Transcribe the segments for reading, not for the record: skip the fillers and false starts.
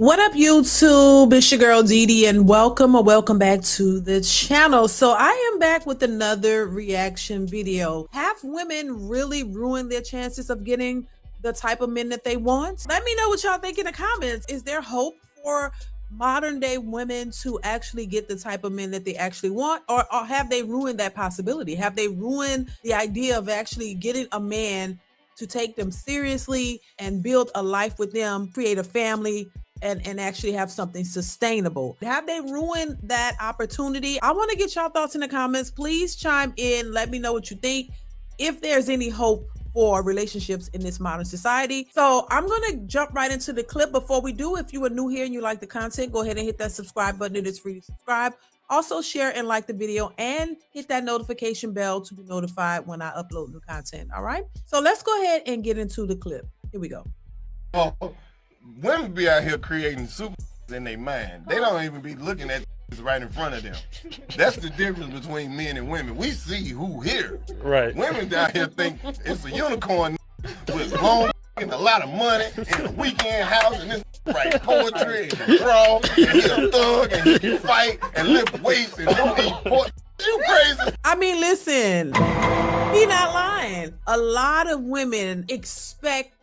What up, YouTube? It's your girl DeeDee, and welcome back to the channel. So I am back with another reaction video. Have women really ruined their chances of getting the type of men that they want? Let me know what y'all think in the comments. Is there hope for modern day women to actually get the type of men that they actually want, or have they ruined that possibility? Have they ruined the idea of actually getting a man to take them seriously and build a life with them, create a family, and actually have something sustainable? Have they ruined that opportunity? I want to get y'all thoughts in the comments. Please chime in. Let me know what you think. If there's any hope for relationships in this modern society. So I'm going to jump right into the clip. Before we do, if you are new here and you like the content, go ahead and hit that subscribe button. It is free to subscribe. Also share and like the video and hit that notification bell to be notified when I upload new content. All right. So let's go ahead and get into the clip. Here we go. Oh, women be out here creating super in their mind. They don't even be looking at right in front of them. That's the difference between men and women. We see who here. Right. Women out here think it's a unicorn with long and a lot of money and a weekend house and this write poetry and draw and he a thug and he can fight and lift weights and don't eat pork. You crazy? I mean, listen, he not lying. A lot of women expect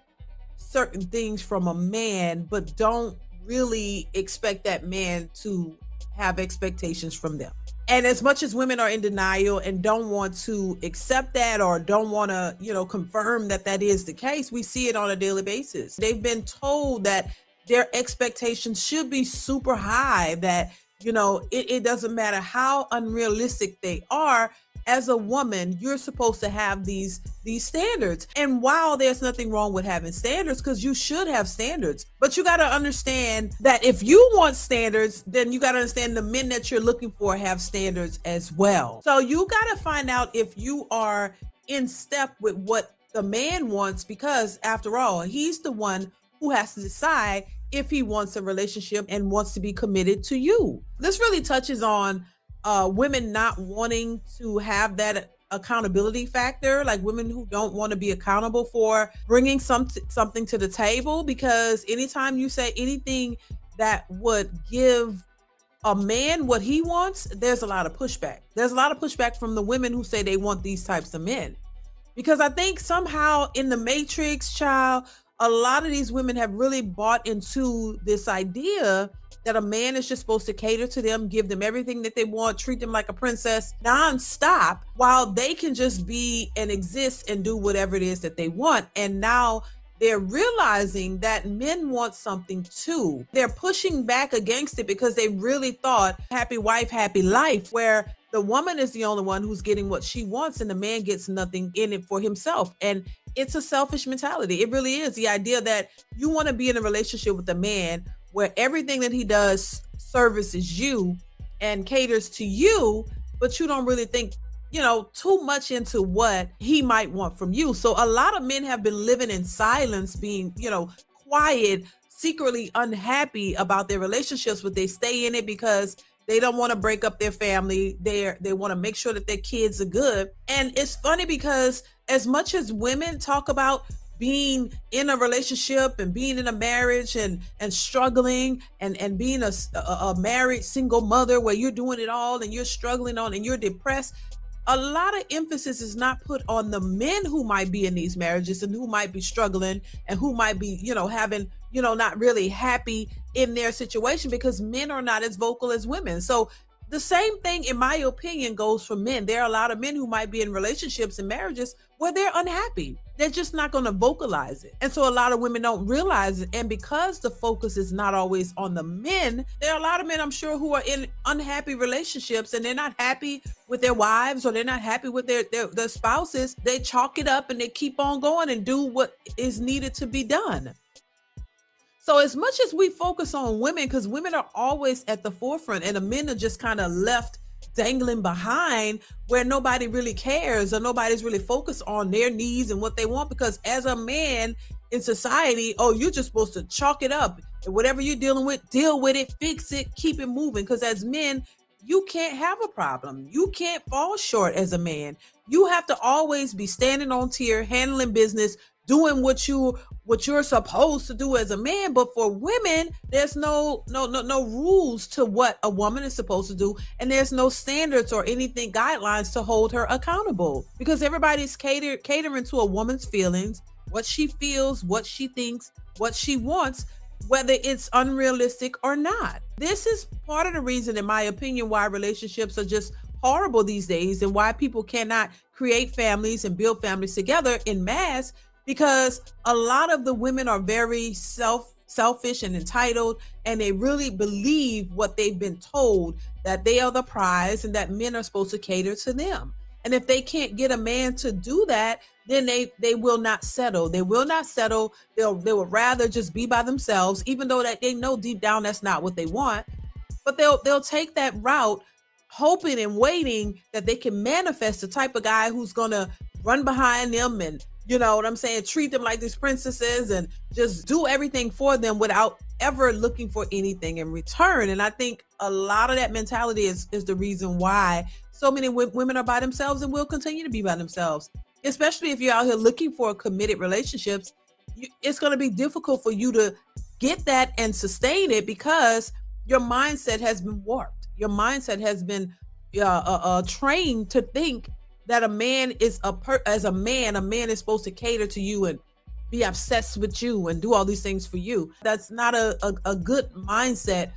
certain things from a man, but don't really expect that man to have expectations from them. And as much as women are in denial and don't want to accept that or don't want to, confirm that that is the case, we see it on a daily basis. They've been told that their expectations should be super high, that, it doesn't matter how unrealistic they are. As a woman, you're supposed to have these standards. And while there's nothing wrong with having standards, because you should have standards, but you got to understand that if you want standards, then you got to understand the men that you're looking for have standards as well. So you got to find out if you are in step with what the man wants, because after all, he's the one who has to decide if he wants a relationship and wants to be committed to you. This really touches on women not wanting to have that accountability factor, like women who don't want to be accountable for bringing something to the table, because anytime you say anything that would give a man what he wants, there's a lot of pushback. There's a lot of pushback from the women who say they want these types of men, because I think somehow in the Matrix, child, a lot of these women have really bought into this idea that a man is just supposed to cater to them, give them everything that they want, treat them like a princess nonstop, while they can just be and exist and do whatever it is that they want. And now they're realizing that men want something too. They're pushing back against it because they really thought happy wife, happy life, where the woman is the only one who's getting what she wants and the man gets nothing in it for himself. And it's a selfish mentality. It really is. The idea that you want to be in a relationship with a man where everything that he does services you and caters to you, but you don't really think, too much into what he might want from you. So a lot of men have been living in silence, being, quiet, secretly unhappy about their relationships, but they stay in it because they don't want to break up their family. They want to make sure that their kids are good. And it's funny because as much as women talk about being in a relationship and being in a marriage and struggling and being a married single mother where you're doing it all and you're struggling on and you're depressed, a lot of emphasis is not put on the men who might be in these marriages and who might be struggling and who might be, having, not really happy in their situation, because men are not as vocal as women. So the same thing, in my opinion, goes for men. There are a lot of men who might be in relationships and marriages where they're unhappy. They're just not going to vocalize it. And so a lot of women don't realize it. And because the focus is not always on the men, there are a lot of men, I'm sure, who are in unhappy relationships and they're not happy with their wives or they're not happy with their spouses. They chalk it up and they keep on going and do what is needed to be done. So as much as we focus on women, because women are always at the forefront and the men are just kind of left dangling behind, where nobody really cares or nobody's really focused on their needs and what they want, because as a man in society, you're just supposed to chalk it up and whatever you're dealing with, deal with it, fix it, keep it moving. Because as men, you can't have a problem. You can't fall short as a man. You have to always be standing on tier, handling business, doing what you're supposed to do as a man. But for women, there's no rules to what a woman is supposed to do, and there's no standards or anything guidelines to hold her accountable, because everybody's catering to a woman's feelings, what she feels, what she thinks, what she wants, whether it's unrealistic or not. This is part of the reason, in my opinion, why relationships are just horrible these days, and why people cannot create families and build families together in mass, because a lot of the women are very selfish and entitled, and they really believe what they've been told, that they are the prize and that men are supposed to cater to them. And if they can't get a man to do that, then they will not settle. They will not settle. They would rather just be by themselves, even though that they know deep down that's not what they want. But they'll take that route, hoping and waiting that they can manifest the type of guy who's gonna run behind them and, you know what I'm saying, treat them like these princesses and just do everything for them without ever looking for anything in return. And I think a lot of that mentality is the reason why so many women are by themselves and will continue to be by themselves. Especially if you're out here looking for committed relationships, it's going to be difficult for you to get that and sustain it, because your mindset has been warped. Your mindset has been trained to think that a man is a man is supposed to cater to you and be obsessed with you and do all these things for you. That's not a good mindset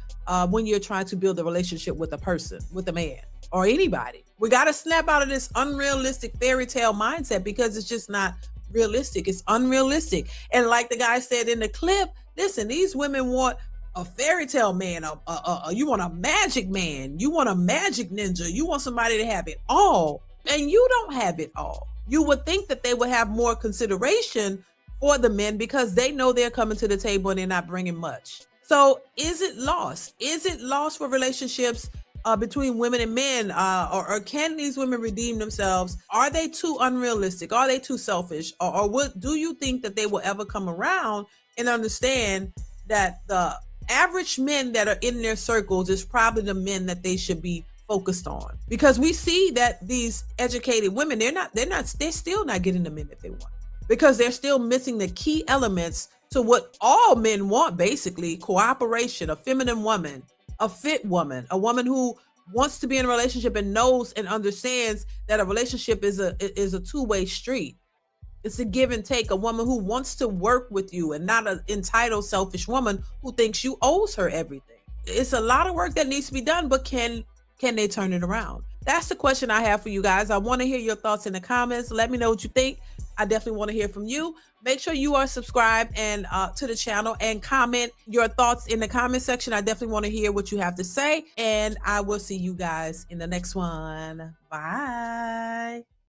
when you're trying to build a relationship with a person, with a man or anybody. We got to snap out of this unrealistic fairy tale mindset, because it's just not realistic. It's unrealistic. And like the guy said in the clip, listen, these women want a fairy tale man, you want a magic man, you want a magic ninja, you want somebody to have it all, and you don't have it all. You would think that they would have more consideration for the men, because they know they're coming to the table and they're not bringing much. So is it lost? Is it lost for relationships between women and men, or can these women redeem themselves? Are they too unrealistic? Are they too selfish? Or what do you think that they will ever come around and understand that the average men that are in their circles is probably the men that they should be focused on? Because we see that these educated women, they're still not getting the men that they want, because they're still missing the key elements to what all men want, basically: cooperation, a feminine woman, a fit woman, a woman who wants to be in a relationship and knows and understands that a relationship is a two-way street. It's a give and take. A woman who wants to work with you, and not an entitled, selfish woman who thinks you owes her everything. It's a lot of work that needs to be done, but can they turn it around? That's the question I have for you guys. I want to hear your thoughts in the comments. Let me know what you think. I definitely want to hear from you. Make sure you are subscribed and to the channel, and comment your thoughts in the comment section. I definitely want to hear what you have to say, and I will see you guys in the next one. Bye.